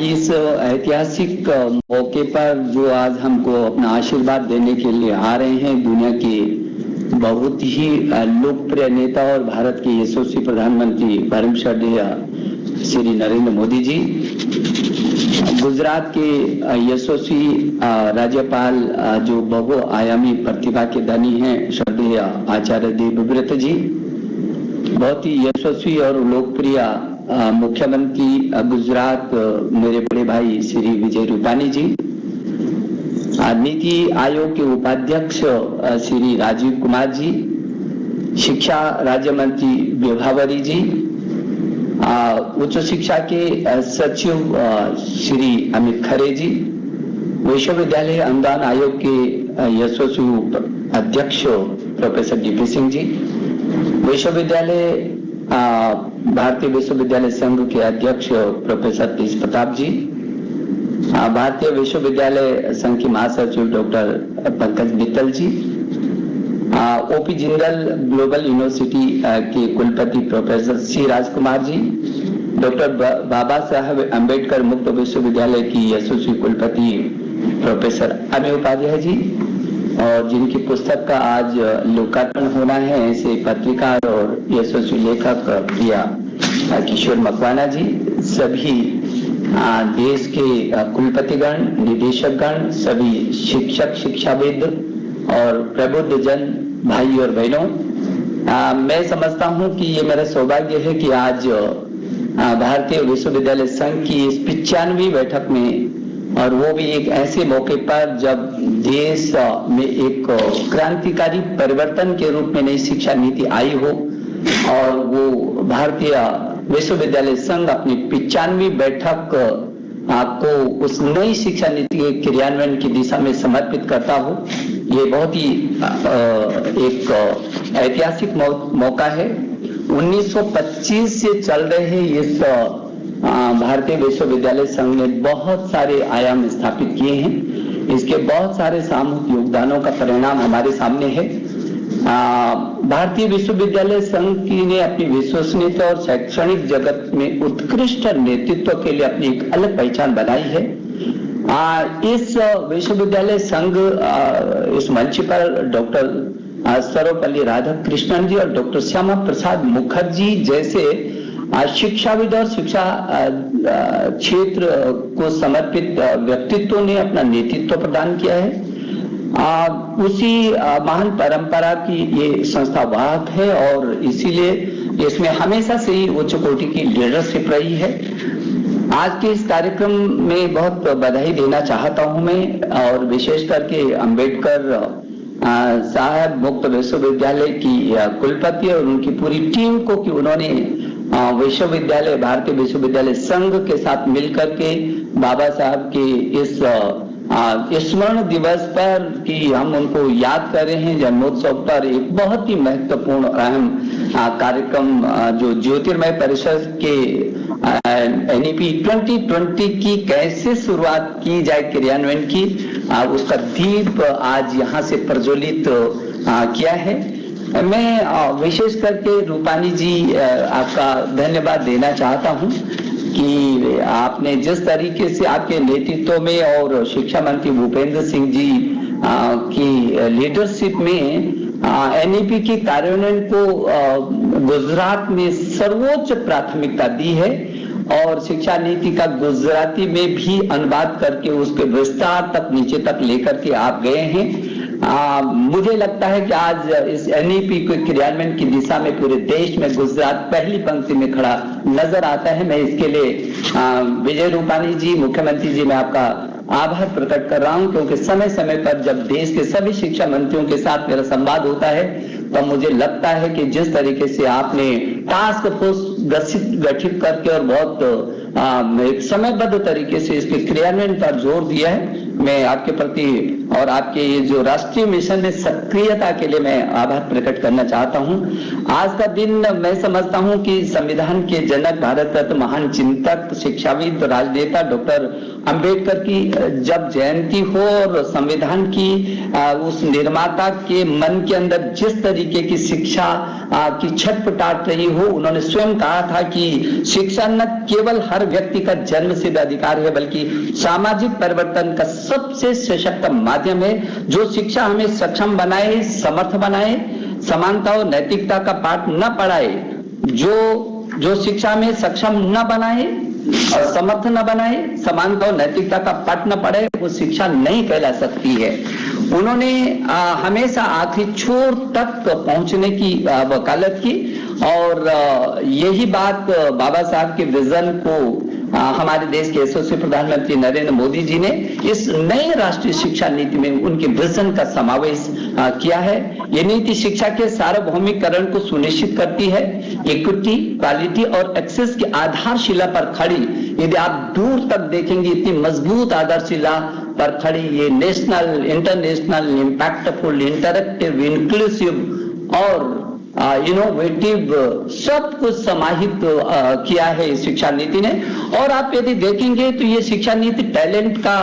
इस ऐतिहासिक मौके पर जो आज हमको अपना आशीर्वाद देने के लिए आ रहे हैं, दुनिया के बहुत ही लोकप्रिय नेता और भारत के यशस्वी प्रधानमंत्री परम श्रद्धेय श्री नरेंद्र मोदी जी, गुजरात के यशस्वी राज्यपाल जो बहुआयामी प्रतिभा के धनी हैं श्रद्धेय आचार्य देवव्रत जी, बहुत ही यशस्वी और लोकप्रिय मुख्यमंत्री गुजरात मेरे बड़े भाई श्री विजय रूपानी जी, नीति आयोग के उपाध्यक्ष श्री राजीव कुमार जी, शिक्षा राज्य मंत्री विभावरी जी, उच्च शिक्षा के सचिव श्री अमित खरे जी, विश्वविद्यालय अनुदान आयोग के यशस्वी अध्यक्ष प्रोफेसर डीपी सिंह जी, विश्वविद्यालय भारतीय विश्वविद्यालय संघ के अध्यक्ष प्रोफेसर तेज प्रताप जी, भारतीय विश्वविद्यालय संघ के महासचिव डॉक्टर पंकज मित्तल जी, ओपी जिंदल ग्लोबल यूनिवर्सिटी के कुलपति professor C Rajkumar ji, doctor बाबा साहब अम्बेडकर मुक्त विश्वविद्यालय की यशस्वी कुलपति प्रोफेसर अमित उपाध्याय जी, और जिनकी पुस्तक का आज लोकार्पण होना है, ऐसे पत्रकार और यशस्वी लेखक प्रिया किशोर मकवाना जी, सभी देश के कुलपतिगण, निदेशकगण, सभी शिक्षक, शिक्षाविद और प्रबुद्ध जन भाई और बहनों, मैं समझता हूं कि ये मेरा सौभाग्य है कि आज भारतीय विश्वविद्यालय संघ की इस 95वीं बैठक में, और वो भी एक ऐसे मौके पर जब देश में एक क्रांतिकारी परिवर्तन के रूप में नई शिक्षा नीति आई हो, और वो भारतीय विश्वविद्यालय संघ अपनी 95वीं बैठक को उस नई शिक्षा नीति के क्रियान्वयन की दिशा में समर्पित करता हो, ये बहुत ही एक ऐतिहासिक मौका है। 1925 से चल रहे इस भारतीय विश्वविद्यालय संघ ने बहुत सारे आयाम स्थापित किए हैं, इसके बहुत सारे सामूहिक योगदानों का परिणाम हमारे सामने है। भारतीय विश्वविद्यालय संघ की ने अपनी विश्वसनीयता और शैक्षणिक जगत में उत्कृष्ट नेतृत्व के लिए अपनी एक अलग पहचान बनाई है। इस विश्वविद्यालय संघ इस मंच पर डॉक्टर सर्वपल्ली राधाकृष्णन जी और डॉक्टर श्यामा प्रसाद मुखर्जी जैसे शिक्षाविद और शिक्षा क्षेत्र को समर्पित व्यक्तित्वों ने अपना नेतृत्व प्रदान किया है। उसी महान परंपरा की ये संस्था वाहक है, और इसीलिए इसमें हमेशा से ही उच्च कोटि की लीडरशिप रही है। आज के इस कार्यक्रम में बहुत बधाई देना चाहता हूं मैं, और विशेष करके अंबेडकर साहब मुक्त विश्वविद्यालय की कुलपति और उनकी पूरी टीम को कि उन्होंने विश्वविद्यालय भारतीय विश्वविद्यालय संघ के साथ मिलकर के बाबा साहब के इस स्मरण दिवस पर कि हम उनको याद कर रहे हैं, जन्मोत्सव पर एक बहुत ही महत्वपूर्ण अहम कार्यक्रम जो ज्योतिर्मय परिषद के NEP 2020 की कैसे शुरुआत की जाए क्रियान्वयन की, उसका दीप आज यहाँ से प्रज्वलित किया है। मैं विशेष करके रूपानी जी आपका धन्यवाद देना चाहता हूँ कि आपने जिस तरीके से आपके नेतृत्व में और शिक्षा मंत्री भूपेंद्र सिंह जी की लीडरशिप में NEP की कार्यान्वयन को गुजरात में सर्वोच्च प्राथमिकता दी है, और शिक्षा नीति का गुजराती में भी अनुवाद करके उसके विस्तार तक नीचे तक लेकर के आप गए हैं। मुझे लगता है कि आज इस NEP के क्रियान्वयन की दिशा में पूरे देश में गुजरात पहली पंक्ति में खड़ा नजर आता है। मैं इसके लिए विजय रूपानी जी, मुख्यमंत्री जी, मैं आपका आभार प्रकट कर रहा हूं, क्योंकि समय समय पर जब देश के सभी शिक्षा मंत्रियों के साथ मेरा संवाद होता है तो मुझे लगता है कि जिस तरीके से आपने टास्क फोर्स गठित करके और बहुत एक समयबद्ध तरीके से इसके क्रियान्वयन पर जोर दिया है, मैं आपके प्रति और आपके ये जो राष्ट्रीय मिशन में सक्रियता के लिए मैं आभार प्रकट करना चाहता हूं। आज का दिन मैं समझता हूं कि संविधान के जनक, भारत रत्न, महान चिंतक, शिक्षाविद, राजनेता डॉक्टर अंबेडकर की जब जयंती हो और संविधान की उस निर्माता के मन के अंदर जिस तरीके की शिक्षा की छटपटाट रही हो, उन्होंने स्वयं कहा था कि शिक्षा न केवल हर व्यक्ति का जन्म सिद्ध अधिकार है बल्कि सामाजिक परिवर्तन का सबसे सशक्त माध्यम है। जो शिक्षा हमें सक्षम बनाए, समर्थ बनाए, समानता और नैतिकता का पाठ न पढ़ाए, जो शिक्षा में सक्षम न बनाए और समर्थ न बनाए, समानता और नैतिकता का पाठ न पढ़े, वो शिक्षा नहीं कहला सकती है। उन्होंने हमेशा आखिरी छोर तक पहुंचने की वकालत की और यही बात बाबा साहब के विजन को हमारे देश के यशस्वी प्रधानमंत्री नरेंद्र मोदी जी ने इस नई राष्ट्रीय शिक्षा नीति में उनके विजन का समावेश किया है। ये नीति शिक्षा के सार्वभौमिकरण को सुनिश्चित करती है, इक्विटी, क्वालिटी और एक्सेस की आधारशिला पर खड़ी। यदि आप दूर तक देखेंगे, इतनी मजबूत आधारशिला पर खड़ी ये national, international, impactful, interactive, inclusive और इनोवेटिव सब कुछ समाहित किया है इस शिक्षा नीति ने। और आप यदि देखेंगे तो ये शिक्षा नीति टैलेंट का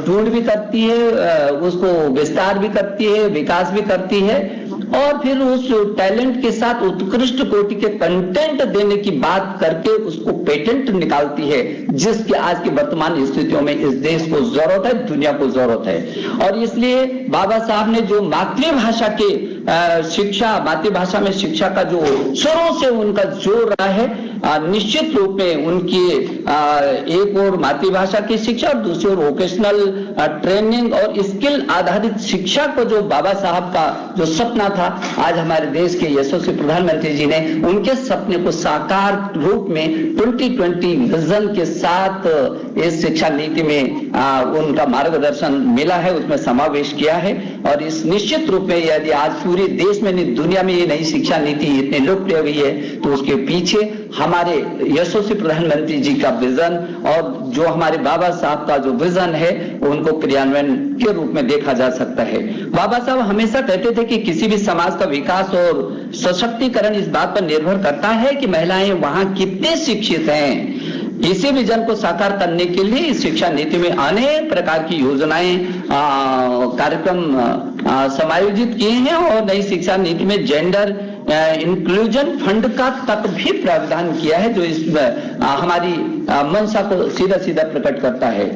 ढूंढ भी करती है, उसको विस्तार भी करती है, विकास भी करती है और फिर उस टैलेंट के साथ उत्कृष्ट कोटि के कंटेंट देने की बात करके उसको पेटेंट निकालती है, जिसकी आज की वर्तमान स्थितियों में इस देश को जरूरत है, दुनिया को जरूरत है। और इसलिए बाबा साहब ने जो मातृभाषा के शिक्षा, मातृभाषा में शिक्षा का जो शुरू से उनका जोर रहा है, निश्चित रूप में उनकी एक और मातृभाषा की शिक्षा और दूसरी ओर वोकेशनल ट्रेनिंग और स्किल आधारित शिक्षा को जो बाबा साहब का जो सपना था, आज हमारे देश के यशस्वी प्रधानमंत्री जी ने उनके सपने को साकार रूप में 2020 विजन के साथ इस शिक्षा नीति में उनका मार्गदर्शन मिला है, उसमें समावेश किया है। और इस निश्चित रूप में यदि आज पूरे देश में नहीं दुनिया में ये नई शिक्षा नीति इतनी लोकप्रिय हुई है तो उसके पीछे हमारे यशस्वी प्रधानमंत्री जी का विजन और जो हमारे बाबा साहब का जो विजन है उनको क्रियान्वयन के रूप में देखा जा सकता है। बाबा साहब हमेशा कहते थे कि किसी भी समाज का विकास और सशक्तिकरण इस बात पर निर्भर करता है कि महिलाएं वहां कितने शिक्षित हैं। इसी विजन को साकार करने के लिए इस शिक्षा नीति में अनेक प्रकार की योजनाएं, कार्यक्रम समायोजित किए हैं और नई शिक्षा नीति में जेंडर इंक्लूजन फंड का तक भी प्रावधान किया है, जो इस हमारी मंशा को सीधा सीधा प्रकट करता है।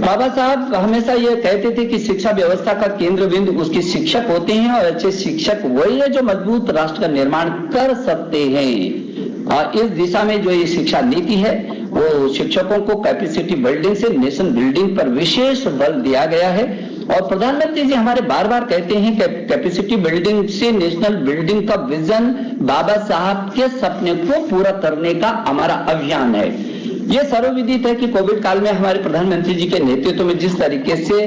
बाबा साहब हमेशा ये कहते थे कि शिक्षा व्यवस्था का केंद्र बिंदु उसके शिक्षक होते हैं और अच्छे शिक्षक वही है जो मजबूत राष्ट्र का निर्माण कर सकते हैं। और इस दिशा में जो ये शिक्षा नीति है वो शिक्षकों को कैपेसिटी बिल्डिंग से नेशन बिल्डिंग पर विशेष बल दिया गया है। और प्रधानमंत्री जी हमारे बार बार कहते हैं कि कैपेसिटी बिल्डिंग से नेशनल बिल्डिंग का विजन बाबा साहब के सपने को पूरा करने का हमारा अभियान है। यह सर्वविदित है कि कोविड काल में हमारे प्रधानमंत्री जी के नेतृत्व में जिस तरीके से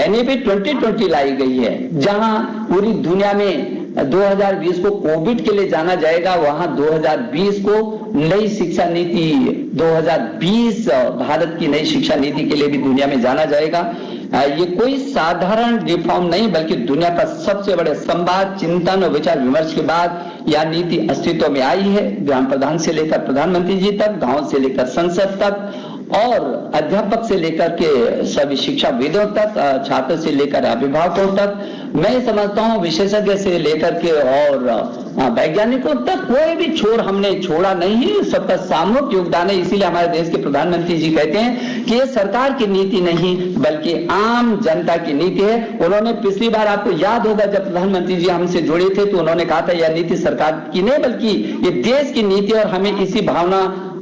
NEP 2020 लाई गई है, जहां पूरी दुनिया में 2020 को कोविड के लिए जाना जाएगा, वहां 2020 को नई शिक्षा नीति 2020 भारत की नई शिक्षा नीति के लिए भी दुनिया में जाना जाएगा। ये कोई साधारण रिफॉर्म नहीं बल्कि दुनिया का सबसे बड़े संवाद, चिंतन और विचार विमर्श के बाद यह नीति अस्तित्व में आई है। ग्राम प्रधान से लेकर प्रधानमंत्री जी तक, गांव से लेकर संसद तक और अध्यापक से लेकर के सभी शिक्षाविदों तक, छात्र से लेकर अभिभावकों तक, मैं समझता हूं विशेषज्ञ से लेकर के और वैज्ञानिकों तक कोई भी छोर हमने छोड़ा नहीं है। सबका सामूहिक योगदान है। इसीलिए हमारे देश के प्रधानमंत्री जी कहते हैं कि ये सरकार की नीति नहीं बल्कि आम जनता की नीति है। उन्होंने पिछली बार, आपको याद होगा, जब प्रधानमंत्री जी हमसे जुड़े थे तो उन्होंने कहा था यह नीति सरकार की नहीं बल्कि ये देश की नीति है और हमें इसी भावना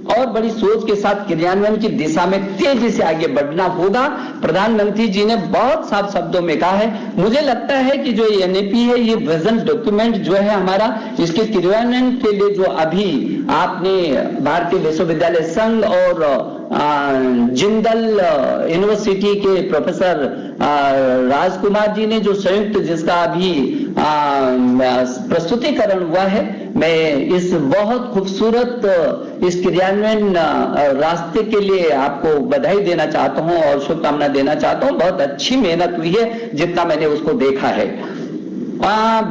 और बड़ी सोच के साथ क्रियान्वयन की दिशा में तेजी से आगे बढ़ना होगा। प्रधानमंत्री जी ने बहुत साफ शब्दों में कहा है। मुझे लगता है कि जो NEP है, ये विजन डॉक्यूमेंट जो है हमारा, इसके क्रियान्वयन के लिए जो अभी आपने भारतीय विश्वविद्यालय संघ और जिंदल यूनिवर्सिटी के प्रोफेसर राजकुमार जी ने जो संयुक्त जिसका अभी प्रस्तुतिकरण हुआ है, मैं इस बहुत खूबसूरत इस क्रियान्वयन रास्ते के लिए आपको बधाई देना चाहता हूं और शुभकामना देना चाहता हूं। बहुत अच्छी मेहनत हुई है जितना मैंने उसको देखा है।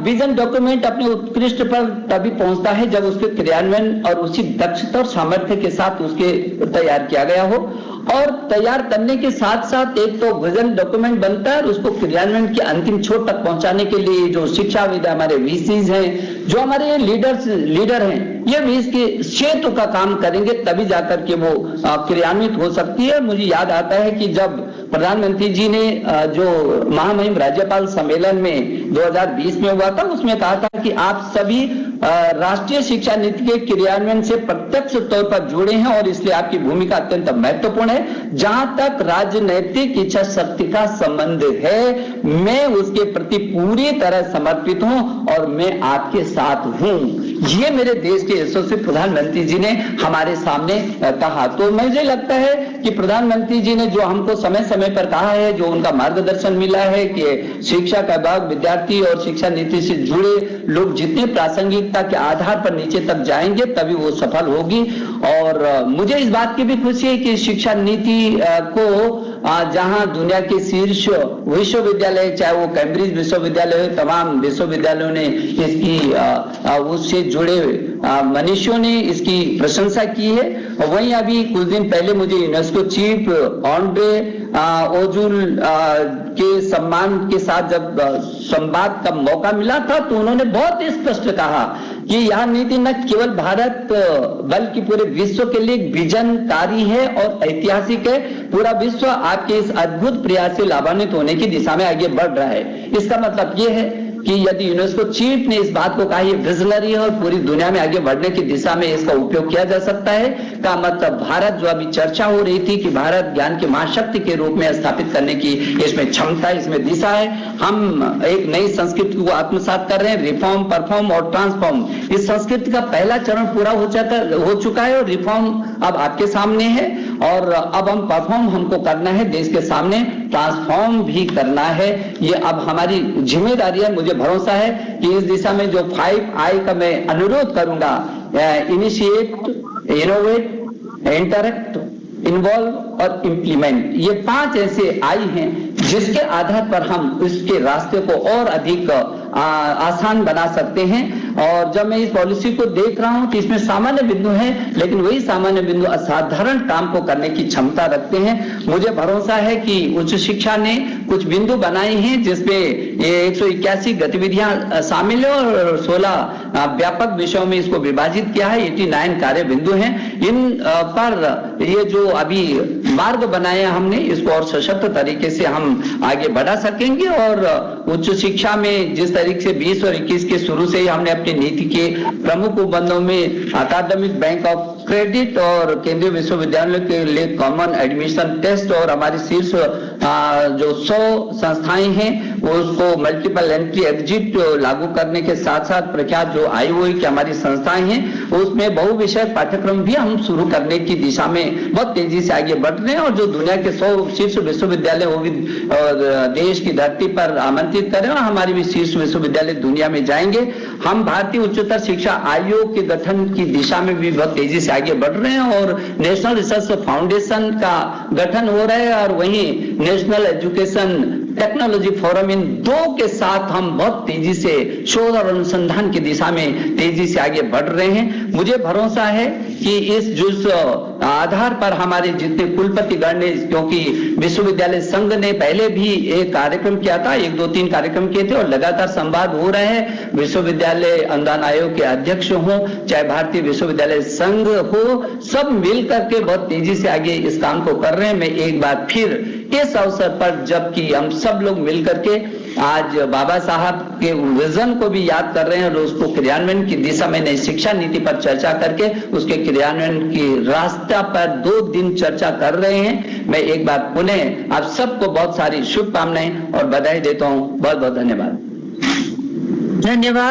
विजन डॉक्यूमेंट अपने उत्कृष्ट पर तभी पहुंचता है जब उसके क्रियान्वयन और उसी दक्षता और सामर्थ्य के साथ उसके तैयार किया गया हो। और तैयार करने के साथ साथ एक तो विजन डॉक्यूमेंट बनता है और उसको क्रियान्वयन की अंतिम छोर तक पहुंचाने के लिए जो शिक्षाविद हमारे वीसीज हैं, जो हमारे लीडर हैं, ये भी इसके सेतु का काम करेंगे, तभी जाकर के वो क्रियान्वित हो सकती है। मुझे याद आता है कि जब प्रधानमंत्री जी ने जो महामहिम राज्यपाल सम्मेलन में 2020 में हुआ था, उसमें कहा था कि आप सभी राष्ट्रीय शिक्षा नीति के क्रियान्वयन से प्रत्यक्ष तौर पर जुड़े हैं और इसलिए आपकी भूमिका अत्यंत महत्वपूर्ण है। जहां तक राजनैतिक इच्छा शक्ति का संबंध है, मैं उसके प्रति पूरी तरह समर्पित हूं और मैं आपके साथ हूं। ये मेरे देश के यशस्वी प्रधानमंत्री जी ने हमारे सामने कहा। तो मुझे लगता है कि प्रधानमंत्री जी ने जो हमको समय समय पर कहा है, जो उनका मार्गदर्शन मिला है कि शिक्षा का भाग विद्यार्थी और शिक्षा नीति से जुड़े लोग जितने प्रासंगिकता के आधार पर नीचे तक जाएंगे तभी वो सफल होगी। और मुझे इस बात की भी खुशी है कि शिक्षा नीति को जहां दुनिया के शीर्ष विश्वविद्यालय, चाहे वो कैम्ब्रिज विश्वविद्यालय हो, तमाम विश्वविद्यालयों ने इसकी उससे जुड़े मनुष्यों ने इसकी प्रशंसा की है। और वहीं अभी कुछ दिन पहले मुझे यूनेस्को चीफ ऑन्ड्रे ओजुल के सम्मान के साथ जब संवाद का मौका मिला था, तो उन्होंने बहुत स्पष्ट कहा कि यह नीति न केवल भारत बल्कि पूरे विश्व के लिए विजनकारी है और ऐतिहासिक है। पूरा विश्व आपके इस अद्भुत प्रयास से लाभान्वित होने की दिशा में आगे बढ़ रहा है। इसका मतलब यह है कि यदि यूनेस्को चीफ ने इस बात को कहा, ये विजनरी है और पूरी दुनिया में आगे बढ़ने की दिशा में इसका उपयोग किया जा सकता है, का मतलब भारत, जो अभी चर्चा हो रही थी कि भारत ज्ञान की महाशक्ति के रूप में स्थापित करने की इसमें क्षमता, इसमें दिशा है। हम एक नई संस्कृति को आत्मसात कर रहे हैं, रिफॉर्म, परफॉर्म और ट्रांसफॉर्म। इस संस्कृति का पहला चरण पूरा हो चुका है और रिफॉर्म अब आपके सामने है और अब हम परफॉर्म हमको करना है, देश के सामने ट्रांसफॉर्म भी करना है। ये अब हमारी जिम्मेदारी है। मुझे भरोसा है कि इस दिशा में जो 5I का मैं अनुरोध करूंगा, इनिशिएट, इनोवेट, इंटरेक्ट, इन्वॉल्व और इम्प्लीमेंट, ये 5 ऐसे I हैं जिसके आधार पर हम इसके रास्ते को और अधिक आसान बना सकते हैं। और जब मैं इस पॉलिसी को देख रहा हूं तो इसमें सामान्य बिंदु है, लेकिन वही सामान्य बिंदु असाधारण काम को करने की क्षमता रखते हैं। मुझे भरोसा है कि उच्च शिक्षा ने कुछ बिंदु बनाए हैं जिसमें 181 गतिविधियां शामिल है और 16 व्यापक विषयों में इसको विभाजित किया है। 89 कार्य बिंदु हैं। इन पर ये जो अभी मार्ग बनाया हमने, इसको और सशक्त तरीके से हम आगे बढ़ा सकेंगे। और उच्च शिक्षा में जिस तरीके से 20 और 21 के शुरू से ही हमने अपनी नीति के प्रमुख उपबंधों में अकादमिक बैंक ऑफ क्रेडिट और केंद्रीय विश्वविद्यालय के लिए कॉमन एडमिशन टेस्ट और हमारी शीर्ष जो 100 संस्थाएं हैं उसको मल्टीपल एंट्री एग्जिट लागू करने के साथ साथ प्रख्यात जो IOE की हमारी संस्थाएं हैं उसमें बहुविषय पाठ्यक्रम भी हम शुरू करने की दिशा में बहुत तेजी से आगे बढ़ रहे हैं। और जो दुनिया के 100 शीर्ष विश्वविद्यालय वो भी देश की धरती पर आमंत्रित करें और हमारे भी शीर्ष विश्वविद्यालय दुनिया में जाएंगे। हम भारतीय उच्चतर शिक्षा आयोग के गठन की दिशा में भी बहुत तेजी से आगे बढ़ रहे हैं और नेशनल रिसर्च फाउंडेशन का गठन हो रहा है और वहीं नेशनल एजुकेशन टेक्नोलॉजी फोरम, इन दो के साथ हम बहुत तेजी से शोध और अनुसंधान की दिशा में तेजी से आगे बढ़ रहे हैं। मुझे भरोसा है कि इस जिस आधार पर हमारे जितने कुलपतिगण ने, क्योंकि विश्वविद्यालय संघ ने पहले भी एक कार्यक्रम किया था, 1, 2, 3 कार्यक्रम किए थे और लगातार संवाद हो रहे हैं। विश्वविद्यालय अनुदान आयोग के अध्यक्ष हो, चाहे भारतीय विश्वविद्यालय संघ हो, सब मिल करके बहुत तेजी से आगे इस काम को कर रहे हैं। मैं एक बार फिर इस अवसर पर, जबकि हम सब लोग मिल करके आज बाबा साहब के विजन को भी याद कर रहे हैं और उसको क्रियान्वयन की दिशा में नई शिक्षा नीति पर चर्चा करके उसके क्रियान्वयन की रास्ता पर 2 दिन चर्चा कर रहे हैं। मैं एक बार पुनः आप सबको बहुत सारी शुभकामनाएं और बधाई देता हूं। बहुत बहुत धन्यवाद। धन्यवाद।